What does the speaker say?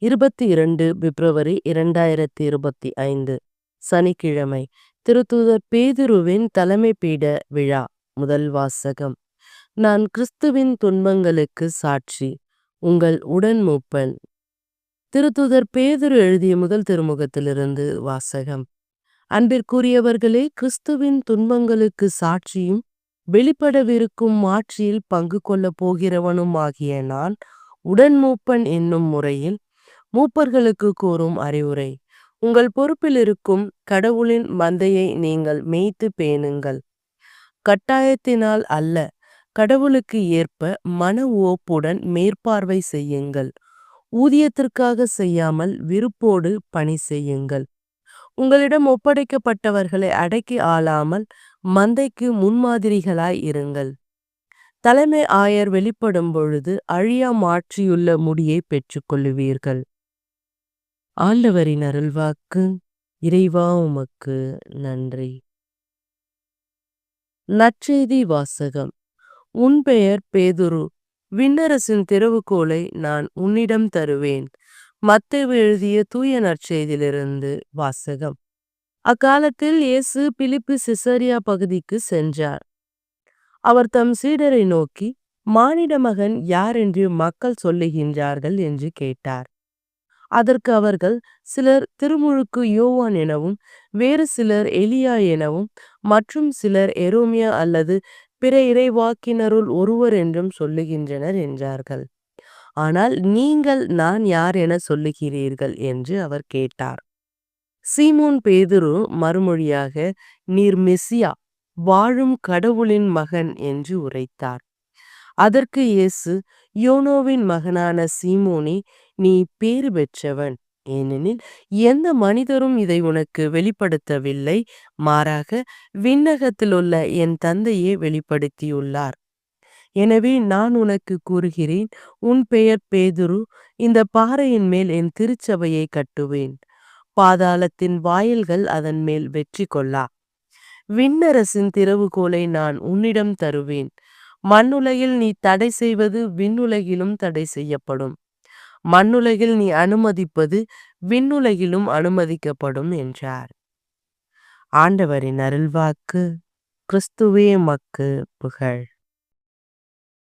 22 பிப்ரவரி 2025 சனிக்கிழமை. திருத்தூதர் பேதுருவின் தலைமை பீட விழா. முதல் வாசகம். நான் கிறிஸ்துவின் துன்பங்களுக்கு சாட்சி, உங்கள் உடன் மூப்பன். திருத்தூதர் பேதுரு எழுதிய முதல் திருமுகத்திலிருந்து வாசகம். அன்பிற்குரியவர்களே, கிறிஸ்துவின் துன்பங்களுக்கு சாட்சியும் வெளிப்படவிருக்கும் மாட்சியில் பங்கு கொள்ளப் போகிறவனும் ஆகிய நான் உடன் மூப்பன் என்னும் முறையில் மூப்பர்களுக்கு கூறும் அறிவுரை. உங்கள் பொறுப்பில் இருக்கும் கடவுளின் மந்தையை நீங்கள் மேய்த்து பேணுங்கள். கட்டாயத்தினால் அல்ல, கடவுளுக்கு ஏற்ப மன உவப்புடன் மேற்பார்வை செய்யுங்கள். ஊதியத்திற்காக செய்யாமல் விருப்போடு பணி செய்யுங்கள். உங்களிடம் ஒப்படைக்கப்பட்டவர்களை அடக்கி ஆளாமல் மந்தைக்கு முன்மாதிரிகளாய் இருங்கள். தலைமை ஆயர் வெளிப்படும் பொழுது அழியா மாட்சியுள்ள முடியை பெற்றுக்கொள்ளுவீர்கள். ஆண்டவரின் அருள்வாக்கு. இறைவா, உமக்கு நன்றி. நற்செய்தி வாசகம். உன் பெயர் பேதுரு, விண்ணரசின் திறவுகோலை நான் உன்னிடம் தருவேன். மத்தேயு எழுதிய தூய நற்செய்தியிலிருந்து வாசகம். அக்காலத்தில் இயேசு பிலிப்பு சிசரியா பகுதிக்கு சென்றார். அவர் தம் சீடரை நோக்கி, மானிட மகன் யார் என்று மக்கள் சொல்லுகின்றார்கள் என்று கேட்டார். அதற்கு அவர்கள், சிலர் திருமுழுக்கு யோவான் எனவும், வேறு சிலர் எலியா எனவும், மற்றும் சிலர் எரோமியா அல்லது பிற இறைவாக்கினருள் ஒருவர் என்றும் சொல்லுகின்றனர் என்றார்கள். ஆனால் நீங்கள் நான் யார் என சொல்லுகிறீர்கள் என்று அவர் கேட்டார். சீமோன் பேதுரு மறுமொழியாக, நீர் மெசியா, வாழும் கடவுளின் மகன் என்று உரைத்தார். அதற்கு இயேசு, யோனோவின் மகனான சீமோனே, நீ பேறு பெற்றவன். ஏனெனில் எந்த மனிதரும் இதை உனக்கு வெளிப்படுத்தவில்லை, மாறாக விண்ணகத்திலுள்ள என் தந்தையே வெளிப்படுத்தியுள்ளார். எனவே நான் உனக்கு கூறுகிறேன், உன் பெயர் பேதுரு, இந்த பாறையின் மேல் என் திருச்சபையை கட்டுவேன். பாதாளத்தின் வாயில்கள் அதன் மேல் வெற்றி கொள்ளா. விண்ணரசின் திறவுகோலை நான் உன்னிடம் தருவேன். மண்ணுலகில் நீ தடை செய்வது விண்ணுலகிலும் தடை செய்யப்படும். மண்ணுலகில் நீ அனுமதிப்பது விண்ணுலகிலும் அனுமதிக்கப்படும் என்றார். ஆண்டவரின் அருள்வாக்கு. கிறிஸ்துவே உமக்கு புகழ்.